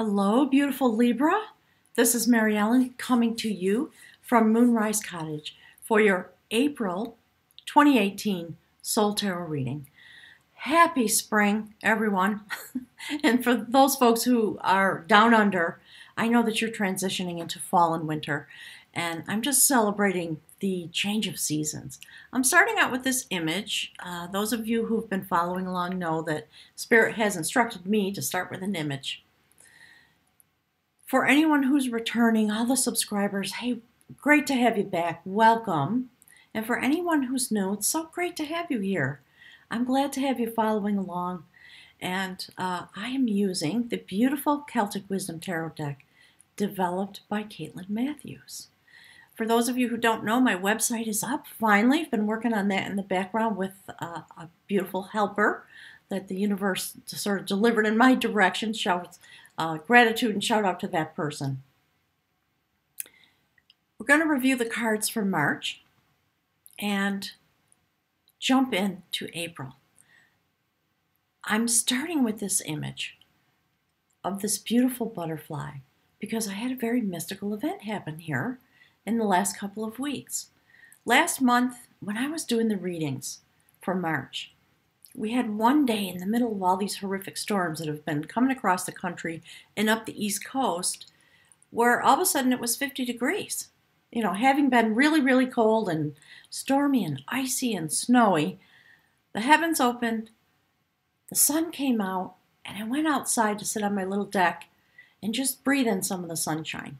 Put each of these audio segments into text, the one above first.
Hello, beautiful Libra. This is Mary Ellen coming to you from Moonrise Cottage for your April 2018 Soul Tarot reading. Happy spring, everyone. And for those folks who are down under, I know that you're transitioning into fall and winter, and I'm just celebrating the change of seasons. I'm starting out with this image. Those of you who've been following along know that Spirit has instructed me to start with an image. For anyone who's returning, all the subscribers, hey, great to have you back. Welcome. And for anyone who's new, it's so great to have you here. I'm glad to have you following along. And I am using the beautiful Celtic Wisdom Tarot deck developed by Caitlin Matthews. For those of you who don't know, my website is up finally. I've been working on that in the background with a beautiful helper that the universe sort of delivered in my direction. Shouts gratitude and shout out to that person. We're going to review the cards for March and jump into April. I'm starting with this image of this beautiful butterfly because I had a very mystical event happen here in the last couple of weeks. Last month, when I was doing the readings for March, we had one day in the middle of all these horrific storms that have been coming across the country and up the East Coast, where all of a sudden it was 50 degrees. You know, having been really, really cold and stormy and icy and snowy, the heavens opened, the sun came out, and I went outside to sit on my little deck and just breathe in some of the sunshine.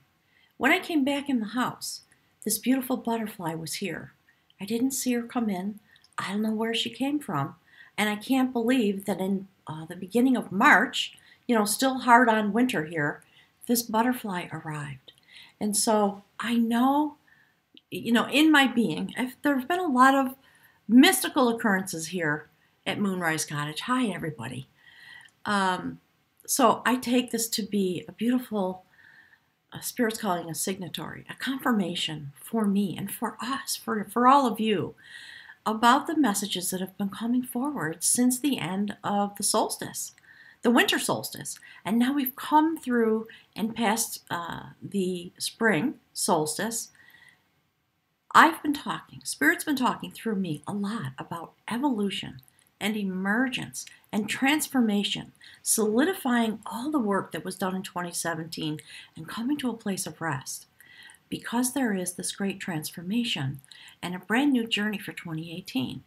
When I came back in the house, this beautiful butterfly was here. I didn't see her come in. I don't know where she came from. And I can't believe that in the beginning of March, you know, still hard on winter here, this butterfly arrived. And so I know, you know, in my being, there have been a lot of mystical occurrences here at Moonrise Cottage. Hi, everybody. So I take this to be a beautiful, Spirit's calling a signatory, a confirmation for me and for us, for all of you, about the messages that have been coming forward since the end of the solstice, the winter solstice. And now we've come through and past the spring solstice. I've been talking, Spirit's been talking through me a lot about evolution and emergence and transformation, solidifying all the work that was done in 2017 and coming to a place of rest. Because there is this great transformation and a brand new journey for 2018.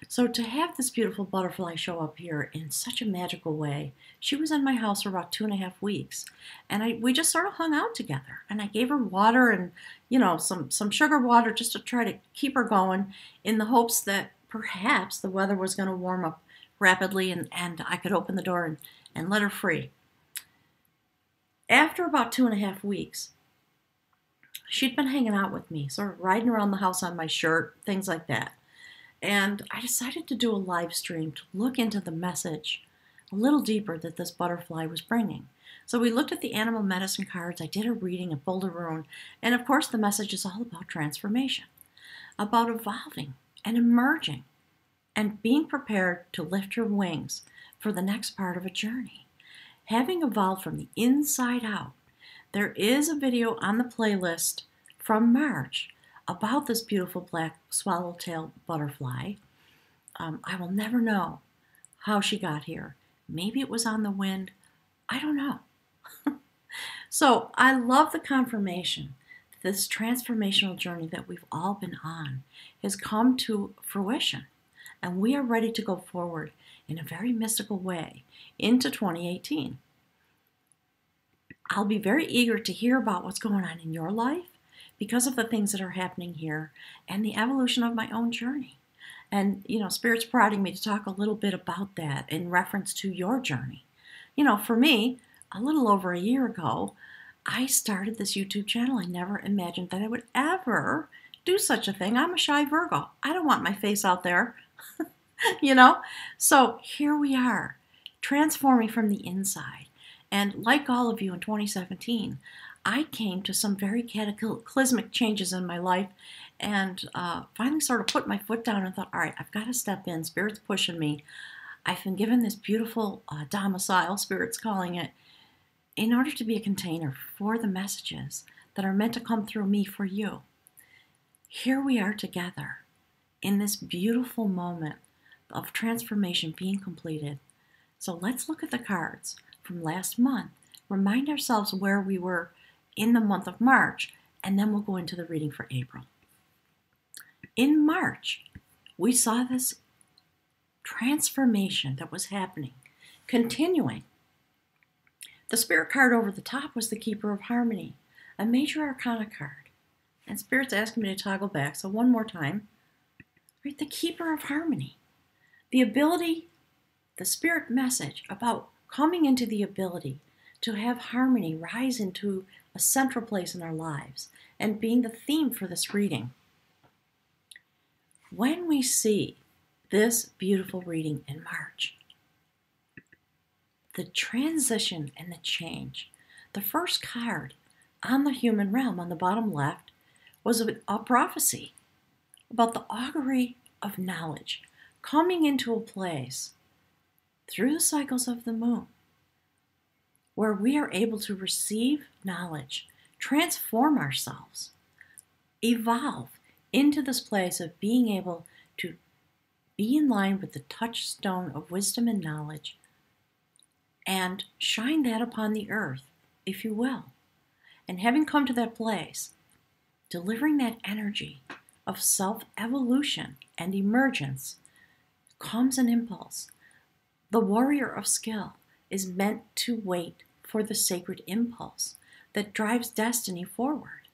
So to have this beautiful butterfly show up here in such a magical way, she was in my house for about 2.5 weeks, and we just sort of hung out together. And I gave her water and, you know, some sugar water just to try to keep her going, in the hopes that perhaps the weather was going to warm up rapidly and I could open the door and let her free. After about 2.5 weeks, she'd been hanging out with me, sort of riding around the house on my shirt, things like that. And I decided to do a live stream to look into the message a little deeper that this butterfly was bringing. So we looked at the animal medicine cards. I did a reading at Boulder Rune. And of course, the message is all about transformation, about evolving and emerging and being prepared to lift your wings for the next part of a journey. Having evolved from the inside out, there is a video on the playlist from March about this beautiful black swallowtail butterfly. I will never know how she got here. Maybe it was on the wind. I don't know. So I love the confirmation that this transformational journey that we've all been on has come to fruition. And we are ready to go forward in a very mystical way into 2018. I'll be very eager to hear about what's going on in your life because of the things that are happening here and the evolution of my own journey. And, you know, Spirit's prodding me to talk a little bit about that in reference to your journey. You know, for me, a little over a year ago, I started this YouTube channel. I never imagined that I would ever do such a thing. I'm a shy Virgo. I don't want my face out there, you know? So here we are, transforming from the inside. And like all of you in 2017, I came to some very cataclysmic changes in my life and finally sort of put my foot down and thought, all right, I've got to step in. Spirit's pushing me. I've been given this beautiful domicile, Spirit's calling it, in order to be a container for the messages that are meant to come through me for you. Here we are together in this beautiful moment of transformation being completed. So let's look at the cards from last month, remind ourselves where we were in the month of March, and then we'll go into the reading for April. In March, we saw this transformation that was happening, continuing. The Spirit card over the top was the Keeper of Harmony, a major arcana card. And Spirit's asking me to toggle back, so one more time. Right, the Keeper of Harmony. The ability, the Spirit message about coming into the ability to have harmony rise into a central place in our lives and being the theme for this reading. When we see this beautiful reading in March, the transition and the change, the first card on the human realm on the bottom left was a prophecy about the augury of knowledge coming into a place through the cycles of the moon where we are able to receive knowledge, transform ourselves, evolve into this place of being able to be in line with the touchstone of wisdom and knowledge and shine that upon the earth, if you will. And having come to that place, delivering that energy of self-evolution and emergence, comes an impulse. The warrior of skill is meant to wait for the sacred impulse that drives destiny forward.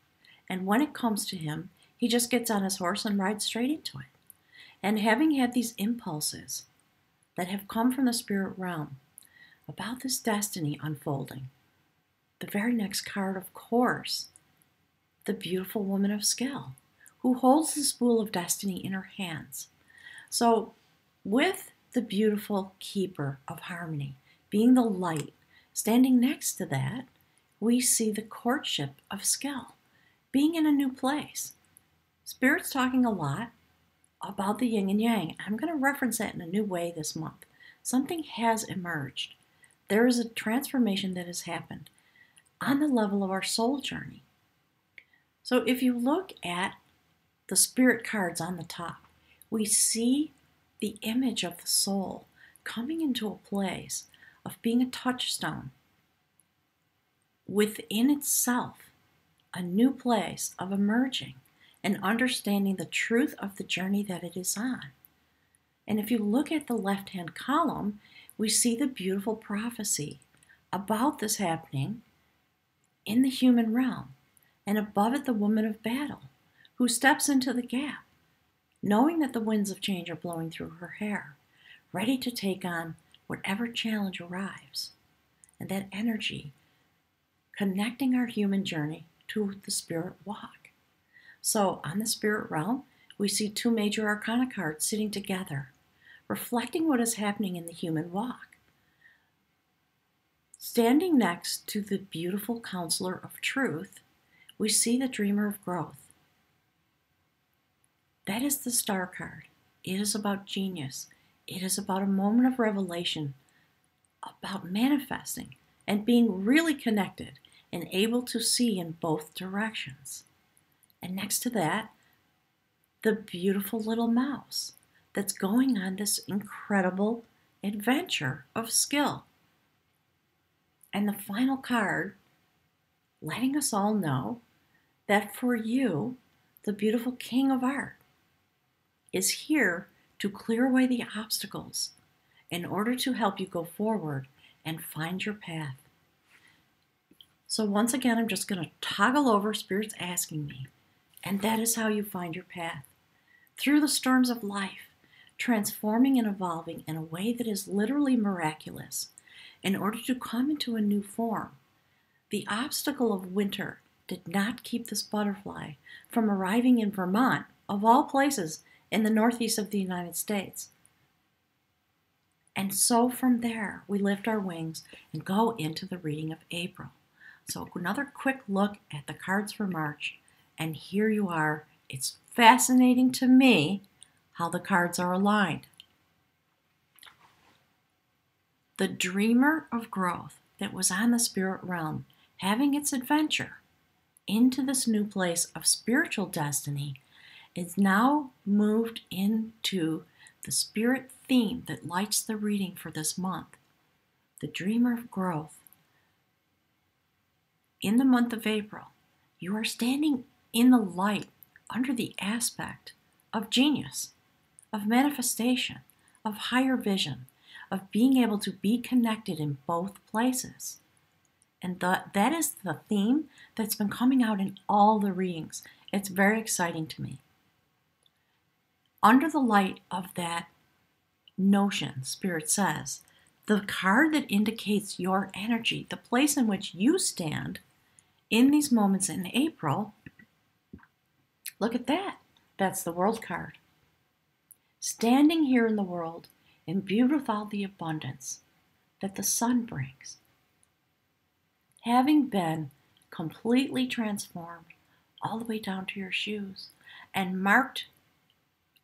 And when it comes to him, he just gets on his horse and rides straight into it. And having had these impulses that have come from the spirit realm about this destiny unfolding, the very next card, of course, the beautiful woman of skill, who holds the spool of destiny in her hands. So with the beautiful Keeper of Harmony being the light, standing next to that, we see the courtship of skill being in a new place. Spirit's talking a lot about the yin and yang. I'm going to reference that in a new way this month. Something has emerged. There is a transformation that has happened on the level of our soul journey. So if you look at the spirit cards on the top, we see the image of the soul coming into a place of being a touchstone within itself, a new place of emerging and understanding the truth of the journey that it is on. And if you look at the left-hand column, we see the beautiful prophecy about this happening in the human realm. And above it, the woman of battle, who steps into the gap, knowing that the winds of change are blowing through her hair, ready to take on whatever challenge arrives. And that energy connecting our human journey to the spirit walk. So on the spirit realm, we see two major arcana cards sitting together, reflecting what is happening in the human walk. Standing next to the beautiful counselor of truth, we see the dreamer of growth. That is the star card. It is about genius. It is about a moment of revelation, about manifesting and being really connected and able to see in both directions. And next to that, the beautiful little mouse that's going on this incredible adventure of skill. And the final card, letting us all know that for you, the beautiful King of Art is here to clear away the obstacles in order to help you go forward and find your path. So once again, I'm just going to toggle over Spirit's asking me, and that is how you find your path. Through the storms of life, transforming and evolving in a way that is literally miraculous in order to come into a new form. The obstacle of winter did not keep this butterfly from arriving in Vermont, of all places, in the northeast of the United States. And so from there, we lift our wings and go into the reading of April. So another quick look at the cards for March, and here you are. It's fascinating to me how the cards are aligned. The dreamer of growth that was on the spirit realm having its adventure into this new place of spiritual destiny is now moved into the spirit theme that lights the reading for this month, the Dreamer of Growth. In the month of April, you are standing in the light under the aspect of genius, of manifestation, of higher vision, of being able to be connected in both places. And that is the theme that's been coming out in all the readings. It's very exciting to me. Under the light of that notion, Spirit says, the card that indicates your energy, the place in which you stand in these moments in April, look at that. That's the World card. Standing here in the world, imbued with all the abundance that the sun brings, having been completely transformed all the way down to your shoes and marked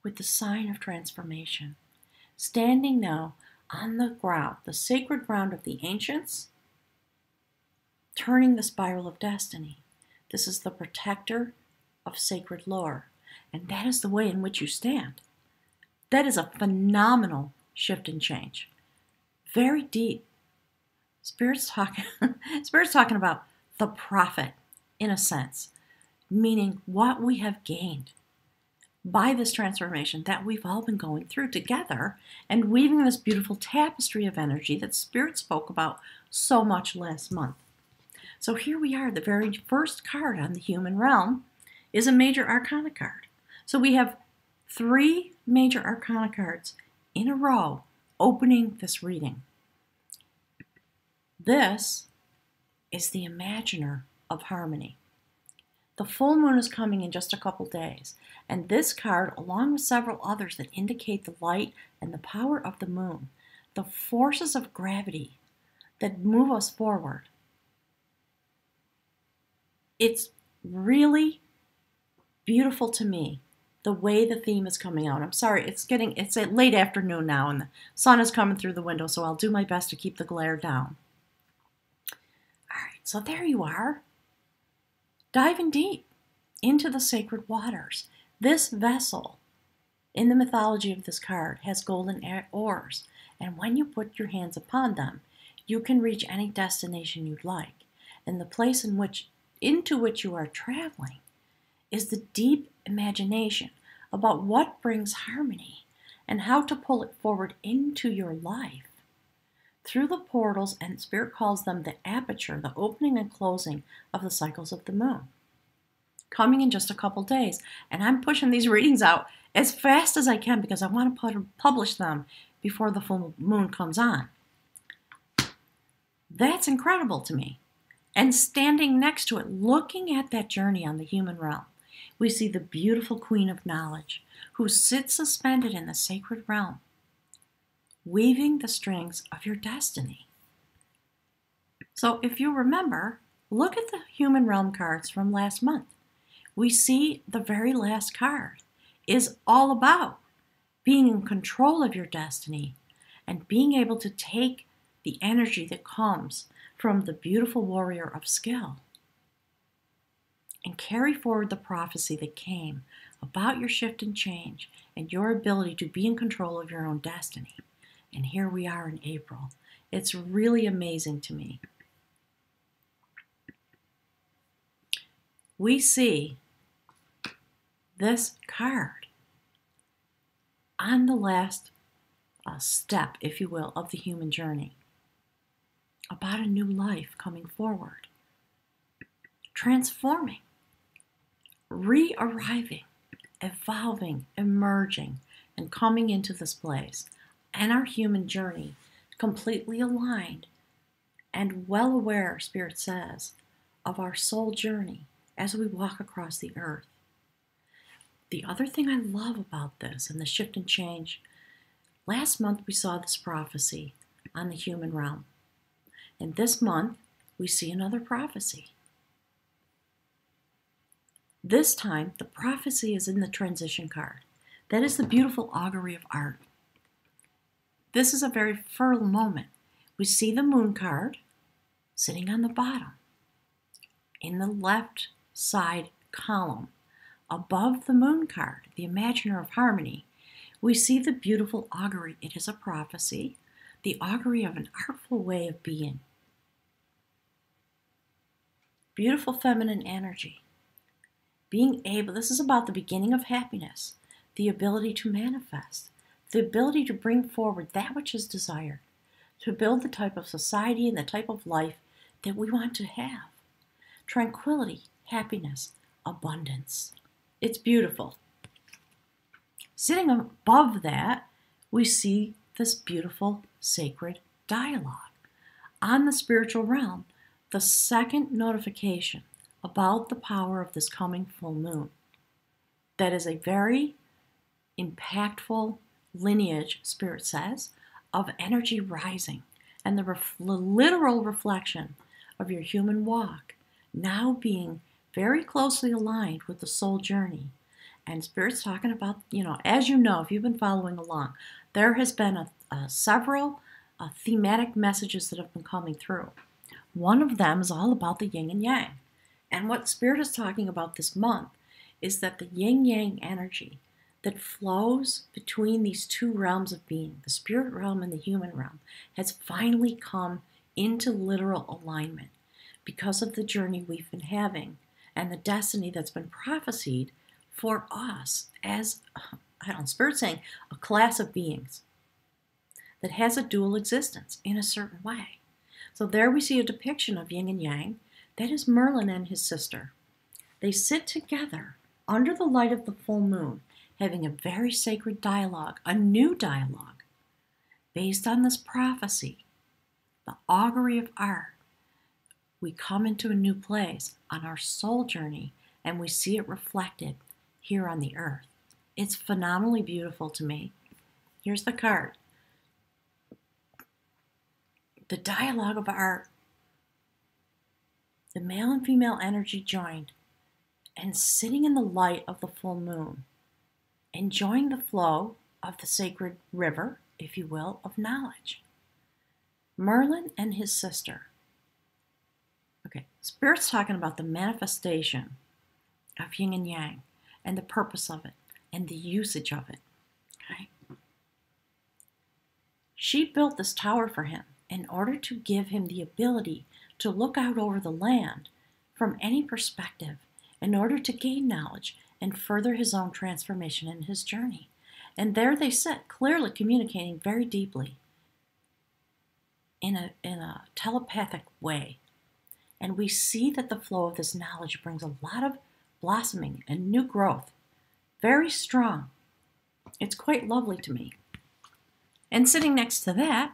with the sign of transformation, standing now on the ground, the sacred ground of the ancients, turning the spiral of destiny. This is the protector of sacred lore, and that is the way in which you stand. That is a phenomenal shift and change. Very deep. Spirit's talking about the prophet, in a sense, meaning what we have gained by this transformation that we've all been going through together and weaving this beautiful tapestry of energy that Spirit spoke about so much last month. So here we are. The very first card on the human realm is a major arcana card. So we have 3 major arcana cards in a row opening this reading. This is the Imaginer of Harmony. The full moon is coming in just a couple days, and this card, along with several others that indicate the light and the power of the moon, the forces of gravity that move us forward. It's really beautiful to me, the way the theme is coming out. I'm sorry, it's at late afternoon now, and the sun is coming through the window, so I'll do my best to keep the glare down. All right, so there you are. Diving deep into the sacred waters. This vessel, in the mythology of this card, has golden oars, and when you put your hands upon them, you can reach any destination you'd like. And the place into which you are traveling is the deep imagination about what brings harmony and how to pull it forward into your life through the portals, and Spirit calls them the aperture, the opening and closing of the cycles of the moon. Coming in just a couple days, and I'm pushing these readings out as fast as I can because I want to publish them before the full moon comes on. That's incredible to me. And standing next to it, looking at that journey on the human realm, we see the beautiful Queen of Knowledge who sits suspended in the sacred realm, weaving the strings of your destiny. So if you remember, look at the human realm cards from last month. We see the very last card is all about being in control of your destiny and being able to take the energy that comes from the beautiful warrior of skill and carry forward the prophecy that came about your shift and change and your ability to be in control of your own destiny. And here we are in April. It's really amazing to me. We see this card on the last step, if you will, of the human journey, about a new life coming forward, transforming, re-arriving, evolving, emerging, and coming into this place, and our human journey completely aligned and well aware, Spirit says, of our soul journey as we walk across the earth. The other thing I love about this and the shift and change, last month we saw this prophecy on the human realm. And this month we see another prophecy. This time the prophecy is in the transition card. That is the beautiful augury of art. This is a very fertile moment. We see the moon card, sitting on the bottom, in the left side column, above the moon card, the Imagineer of Harmony, we see the beautiful augury. It is a prophecy, the augury of an artful way of being. Beautiful feminine energy. Being able, this is about the beginning of happiness, the ability to manifest, the ability to bring forward that which is desired, to build the type of society and the type of life that we want to have. Tranquility, happiness, abundance. It's beautiful. Sitting above that, we see this beautiful sacred dialogue. On the spiritual realm, the second notification about the power of this coming full moon. That is a very impactful lineage, Spirit says, of energy rising and the literal reflection of your human walk now being very closely aligned with the soul journey. And Spirit's talking about, as you know, if you've been following along, there has been several thematic messages that have been coming through. One of them is all about the yin and yang. And what Spirit is talking about this month is that the yin-yang energy that flows between these two realms of being, the spirit realm and the human realm, has finally come into literal alignment because of the journey we've been having and the destiny that's been prophesied for us as, Spirit's saying, a class of beings that has a dual existence in a certain way. So there we see a depiction of yin and yang. That is Merlin and his sister. They sit together under the light of the full moon, having a very sacred dialogue, a new dialogue, based on this prophecy, the augury of art. We come into a new place on our soul journey, and we see it reflected here on the earth. It's phenomenally beautiful to me. Here's the card. The dialogue of art. The male and female energy joined and sitting in the light of the full moon, enjoying the flow of the sacred river, if you will, of knowledge. Merlin and his sister. Okay, Spirit's talking about the manifestation of yin and yang and the purpose of it and the usage of it. Okay? She built this tower for him in order to give him the ability to look out over the land from any perspective in order to gain knowledge and further his own transformation in his journey. And there they sit, clearly communicating very deeply in a telepathic way. And we see that the flow of this knowledge brings a lot of blossoming and new growth. Very strong. It's quite lovely to me. And sitting next to that,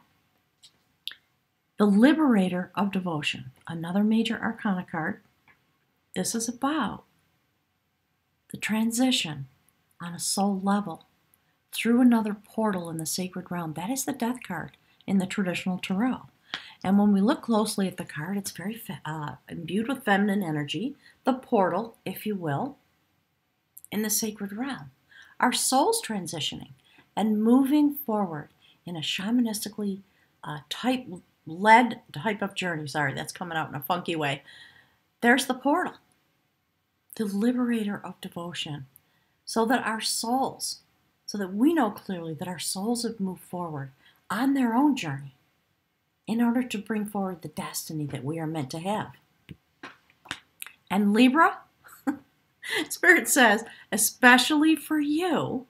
the Liberator of Devotion, another major arcana card. This is about the transition on a soul level through another portal in the sacred realm. That is the Death card in the traditional tarot. And when we look closely at the card, it's very imbued with feminine energy, the portal, if you will, in the sacred realm. Our soul's transitioning and moving forward in a shamanistically led type of journey. Sorry, that's coming out in a funky way. There's the portal, the Liberator of Devotion, so that our souls, so that we know clearly that our souls have moved forward on their own journey in order to bring forward the destiny that we are meant to have. And Libra, Spirit says, especially for you,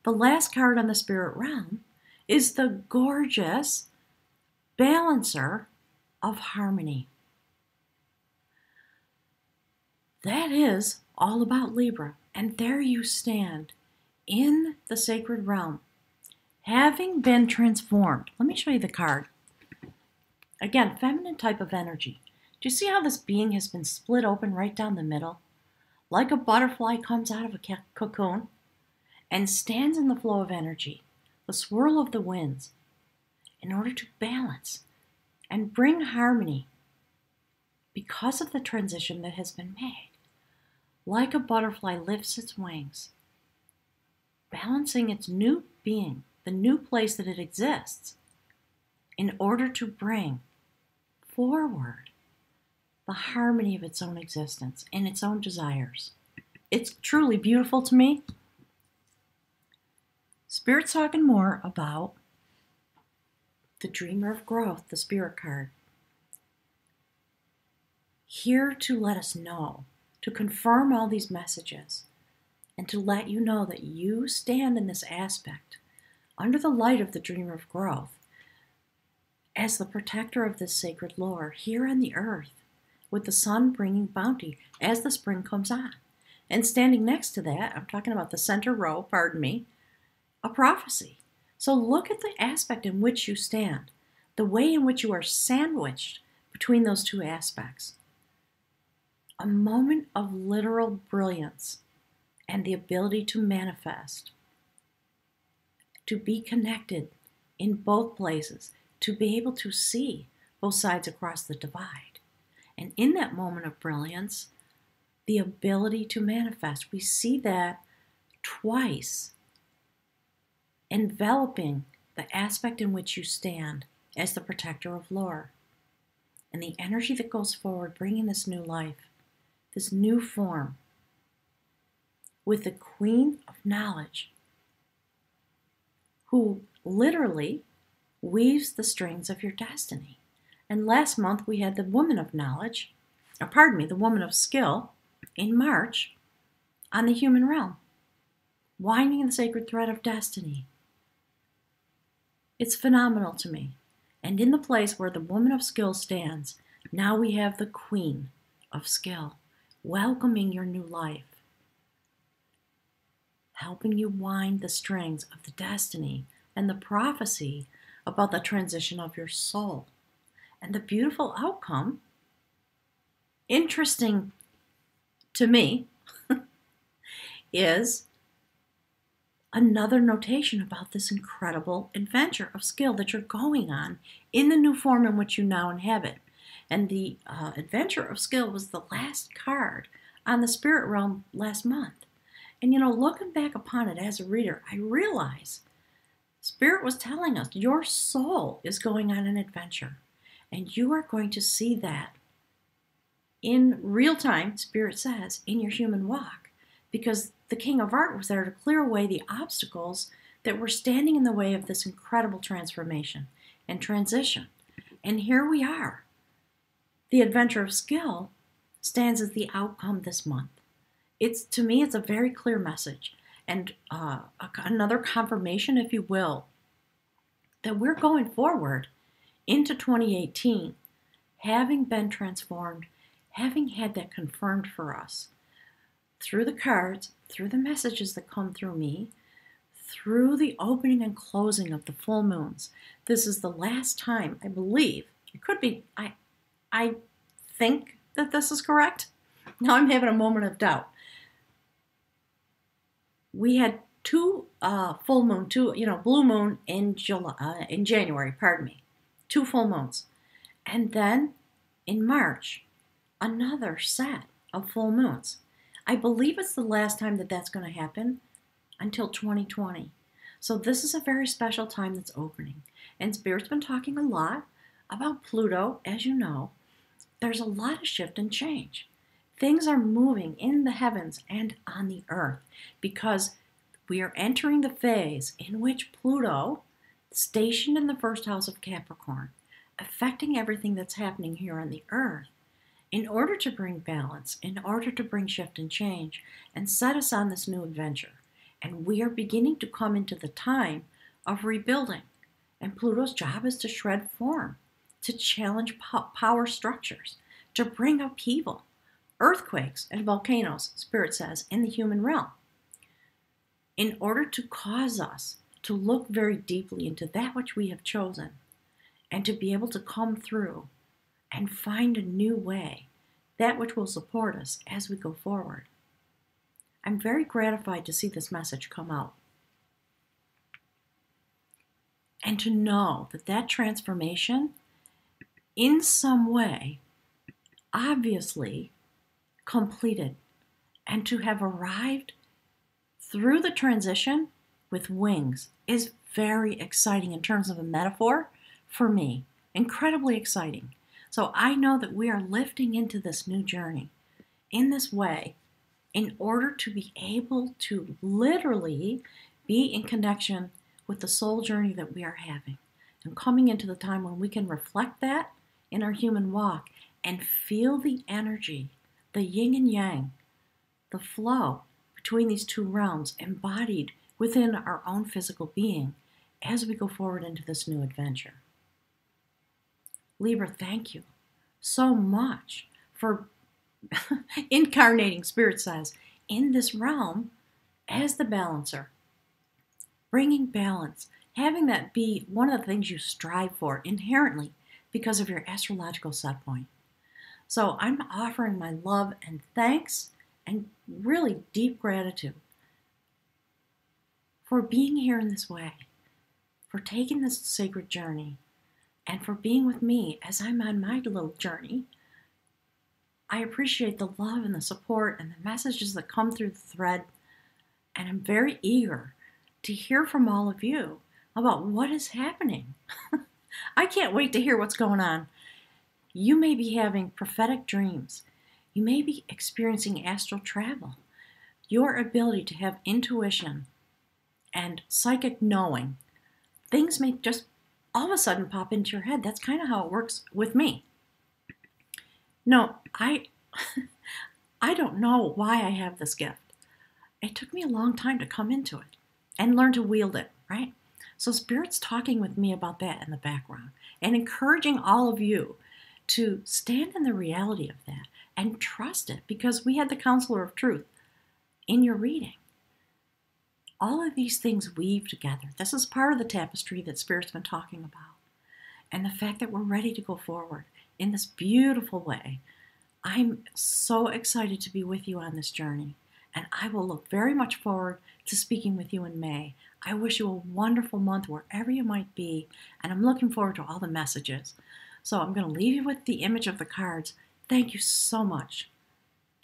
the last card on the spirit realm is the gorgeous Balancer of Harmony. That is all about Libra. And there you stand in the sacred realm, having been transformed. Let me show you the card. Again, feminine type of energy. Do you see how this being has been split open right down the middle? Like a butterfly comes out of a cocoon and stands in the flow of energy, the swirl of the winds, in order to balance and bring harmony because of the transition that has been made. Like a butterfly lifts its wings, balancing its new being, the new place that it exists, in order to bring forward the harmony of its own existence and its own desires. It's truly beautiful to me. Spirit's talking more about the Dreamer of Growth, the Spirit card. Here to let us know, to confirm all these messages, and to let you know that you stand in this aspect under the light of the Dreamer of Growth as the protector of this sacred lore here on the earth, with the sun bringing bounty as the spring comes on. And standing next to that, I'm talking about the center row, a prophecy. So look at the aspect in which you stand, the way in which you are sandwiched between those two aspects. A moment of literal brilliance and the ability to manifest, to be connected in both places, to be able to see both sides across the divide. And in that moment of brilliance, the ability to manifest, we see that twice, enveloping the aspect in which you stand as the protector of lore. And the energy that goes forward, bringing this new life, this new form, with the Queen of Knowledge, who literally weaves the strings of your destiny. And last month we had the Woman of Knowledge, the Woman of Skill, in March on the human realm, winding the sacred thread of destiny. It's phenomenal to me. And in the place where the Woman of Skill stands, now we have the Queen of Skill, welcoming your new life, helping you wind the strings of the destiny and the prophecy about the transition of your soul. And the beautiful outcome, interesting to me, is another notation about this incredible adventure of skill that you're going on in the new form in which you now inhabit. And the adventure of skill was the last card on the spirit realm last month. And looking back upon it as a reader, I realize Spirit was telling us your soul is going on an adventure. And you are going to see that in real time, Spirit says, in your human walk. Because the King of Art was there to clear away the obstacles that were standing in the way of this incredible transformation and transition. And here we are. The adventure of skill stands as the outcome this month. To me, it's a very clear message and another confirmation, if you will, that we're going forward into 2018, having been transformed, having had that confirmed for us through the cards, through the messages that come through me, through the opening and closing of the full moons. This is the last time, I believe, it could be, I think that this is correct. Now I'm having a moment of doubt. We had two full moon, blue moon in January, 2 full moons. And then in March, another set of full moons. I believe it's the last time that that's going to happen until 2020. So this is a very special time that's opening. And Spirit's been talking a lot about Pluto, as you know. There's a lot of shift and change. Things are moving in the heavens and on the earth because we are entering the phase in which Pluto, stationed in the first house of Capricorn, affecting everything that's happening here on the earth, in order to bring balance, in order to bring shift and change, and set us on this new adventure. And we are beginning to come into the time of rebuilding. And Pluto's job is to shred form, to challenge power structures, to bring upheaval, earthquakes and volcanoes, Spirit says, in the human realm, in order to cause us to look very deeply into that which we have chosen and to be able to come through and find a new way, that which will support us as we go forward. I'm very gratified to see this message come out. And to know that that transformation, in some way, obviously completed, and to have arrived through the transition with wings is very exciting in terms of a metaphor for me. Incredibly exciting. So I know that we are lifting into this new journey in this way in order to be able to literally be in connection with the soul journey that we are having and coming into the time when we can reflect that in our human walk and feel the energy, the yin and yang, the flow between these two realms embodied within our own physical being as we go forward into this new adventure. Libra, thank you so much for incarnating, Spirit says, in this realm as the balancer, bringing balance, having that be one of the things you strive for inherently because of your astrological set point. So I'm offering my love and thanks and really deep gratitude for being here in this way, for taking this sacred journey, and for being with me as I'm on my little journey. I appreciate the love and the support and the messages that come through the thread, and I'm very eager to hear from all of you about what is happening. I can't wait to hear what's going on. You may be having prophetic dreams. You may be experiencing astral travel. Your ability to have intuition and psychic knowing, things may just all of a sudden pop into your head. That's kind of how it works with me. No, I don't know why I have this gift. It took me a long time to come into it and learn to wield it, right? So Spirit's talking with me about that in the background and encouraging all of you to stand in the reality of that and trust it, because we had the Counselor of Truth in your reading. All of these things weave together. This is part of the tapestry that Spirit's been talking about. And the fact that we're ready to go forward in this beautiful way. I'm so excited to be with you on this journey. And I will look very much forward to speaking with you in May. I wish you a wonderful month wherever you might be. And I'm looking forward to all the messages. So I'm going to leave you with the image of the cards. Thank you so much.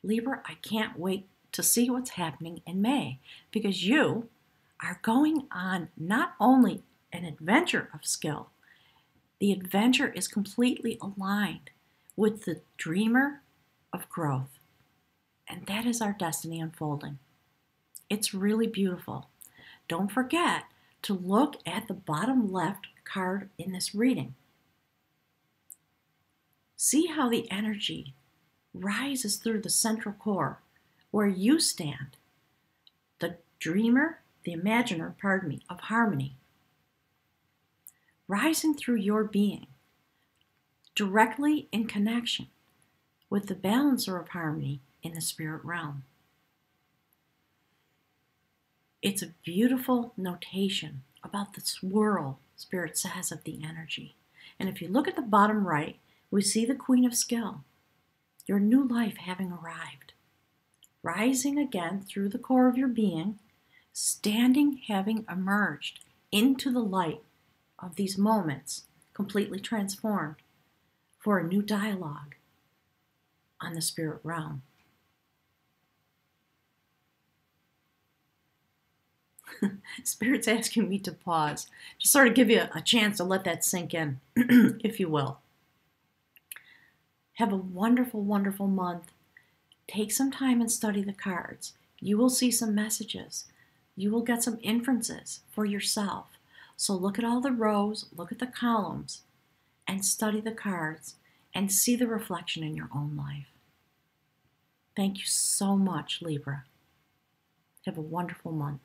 Libra, I can't wait to see what's happening in May, because you are going on not only an adventure of skill, the adventure is completely aligned with the dreamer of growth. And that is our destiny unfolding. It's really beautiful. Don't forget to look at the bottom left card in this reading. See how the energy rises through the central core where you stand, the dreamer, the imaginer, of harmony, rising through your being, directly in connection with the balancer of harmony in the spirit realm. It's a beautiful notation about the swirl, Spirit says, of the energy. And if you look at the bottom right, we see the Queen of Skill, your new life having arrived, rising again through the core of your being, standing having emerged into the light of these moments, completely transformed for a new dialogue on the spirit realm. Spirit's asking me to pause, to sort of give you a chance to let that sink in, if you will. Have a wonderful, wonderful month. Take some time and study the cards. You will see some messages. You will get some inferences for yourself. So look at all the rows, look at the columns, and study the cards and see the reflection in your own life. Thank you so much, Libra. Have a wonderful month.